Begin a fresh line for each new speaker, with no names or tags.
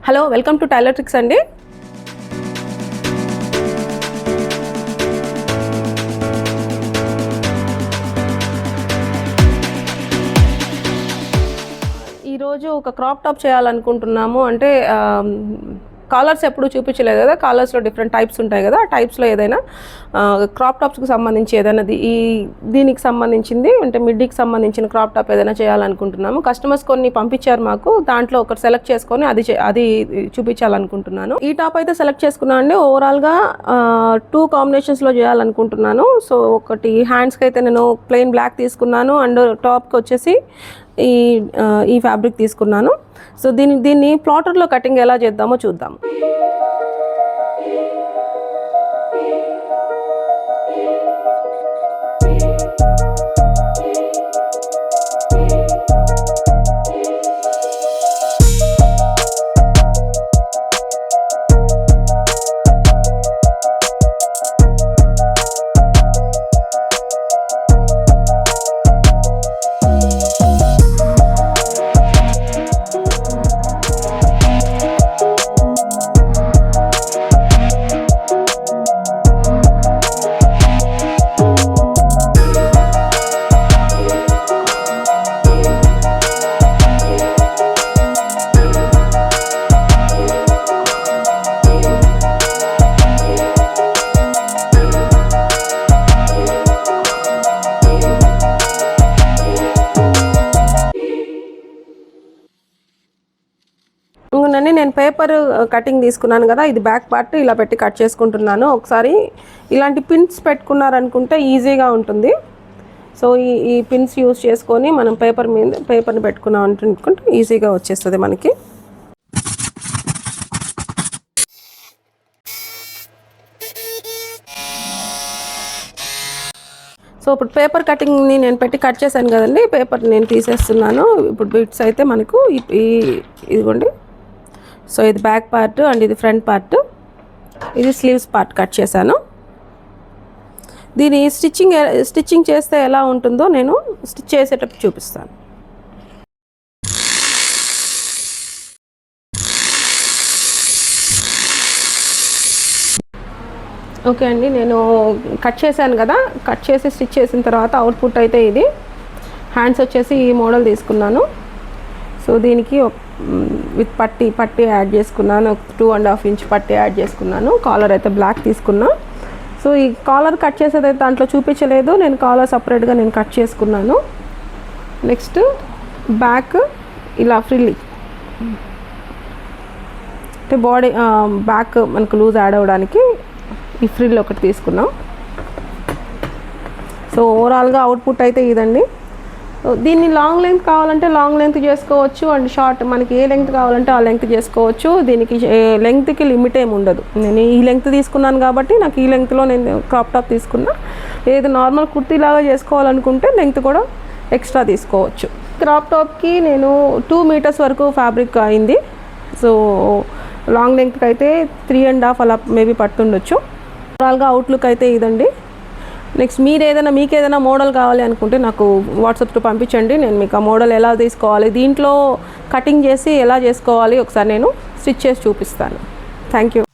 Hello, welcome to tailor tricks అండి. ఈరోజు ఒక క్రాప్ టాప్ చేయాలనుకుంటున్నాము. అంటే కాలర్స్ ఎప్పుడు చూపించలేదు కదా, కాలర్స్లో డిఫరెంట్ టైప్స్ ఉంటాయి కదా, ఆ టైప్స్లో ఏదైనా క్రాప్ టాప్స్కి సంబంధించి ఏదైనా దీనికి సంబంధించింది అంటే మిడ్డీకి సంబంధించిన క్రాప్ టాప్ ఏదైనా చేయాలనుకుంటున్నాము. కస్టమర్స్ కొన్ని పంపించారు మాకు, దాంట్లో ఒకటి సెలెక్ట్ చేసుకొని అది చూపించాలనుకుంటున్నాను. ఈ టాప్ అయితే సెలెక్ట్ చేసుకున్నాను అండి. ఓవరాల్గా 2 కాంబినేషన్స్లో చేయాలనుకుంటున్నాను. సో ఒకటి హ్యాండ్స్కి అయితే నేను ప్లెయిన్ బ్లాక్ తీసుకున్నాను, అండ్ టాప్కి వచ్చేసి ఈ ఫ్యాబ్రిక్ తీసుకున్నాను. సో దీన్ని ప్లాటర్లో కటింగ్ ఎలా చేద్దామో చూద్దాం. నేను పేపర్ కటింగ్ తీసుకున్నాను కదా, ఇది బ్యాక్ పార్ట్ ఇలా పెట్టి కట్ చేసుకుంటున్నాను. ఒకసారి ఇలాంటి పిన్స్ పెట్టుకున్నారనుకుంటే ఈజీగా ఉంటుంది. సో ఈ పిన్స్ యూజ్ చేసుకొని మనం పేపర్ని పెట్టుకున్నాం అనుకుంటే ఈజీగా వచ్చేస్తుంది మనకి. సో ఇప్పుడు పేపర్ కటింగ్ని నేను పెట్టి కట్ చేశాను కదండి, పేపర్ నేను తీసేస్తున్నాను. ఇప్పుడు బిట్స్ అయితే మనకు ఇదిగోండి. సో ఇది బ్యాక్ పార్ట్ అండ్ ఇది ఫ్రంట్ పార్ట్, ఇది స్లీవ్స్ పార్ట్ కట్ చేశాను. దీని స్టిచ్చింగ్ చేస్తే ఎలా ఉంటుందో నేను స్టిచ్ చేసేటప్పుడు చూపిస్తాను. ఓకే అండి, నేను కట్ చేశాను కదా, కట్ చేసి స్టిచ్ చేసిన తర్వాత అవుట్పుట్ అయితే ఇది. హ్యాండ్స్ వచ్చేసి ఈ మోడల్ తీసుకున్నాను. సో దీనికి విత్ పట్టి యాడ్ చేసుకున్నాను. 2.5 ఇంచ్ పట్టి యాడ్ చేసుకున్నాను. కాలర్ అయితే బ్లాక్ తీసుకున్నా. సో ఈ కాలర్ కట్ చేసేది అయితే దాంట్లో చూపించలేదు, నేను కాలర్ సపరేట్గా నేను కట్ చేసుకున్నాను. నెక్స్ట్ బ్యాక్ ఇలా ఫ్రిల్ అంటే బాడీ బ్యాక్ మనకు లూజ్ యాడ్ అవ్వడానికి ఈ ఫ్రిల్ ఒకటి తీసుకున్నాం. సో ఓవరాల్గా అవుట్పుట్ అయితే ఇదండి. దీన్ని లాంగ్ లెంత్ కావాలంటే లాంగ్ లెంత్ చేసుకోవచ్చు, అండ్ షార్ట్ మనకి ఏ లెంత్ కావాలంటే ఆ లెంత్ చేసుకోవచ్చు. దీనికి లెంగ్త్కి లిమిట్ ఏమి ఉండదు. నేను ఈ లెంత్ తీసుకున్నాను కాబట్టి నాకు ఈ లెంగ్త్లో నేను క్రాప్ టాప్ తీసుకున్నా. ఏది నార్మల్ కుర్తీ లాగా చేసుకోవాలనుకుంటే లెంగ్త్ కూడా ఎక్స్ట్రా తీసుకోవచ్చు. క్రాప్ టాప్కి నేను 2 మీటర్స్ వరకు ఫ్యాబ్రిక్ అయింది. సో లాంగ్ లెంగ్త్కి అయితే 3.5 అలా మేబీ పట్టుండొచ్చు. ఓవరాల్గా అవుట్లుక్ అయితే ఇదండి. నెక్స్ట్ మీకు ఏదైనా మోడల్ కావాలి అనుకుంటే నాకు వాట్సాప్లో పంపించండి, నేను మీకు ఆ మోడల్ ఎలా తీసుకోవాలి, దీంట్లో కటింగ్ చేసి ఎలా చేసుకోవాలి ఒకసారి నేను స్టిచ్ చేసి చూపిస్తాను. Thank you.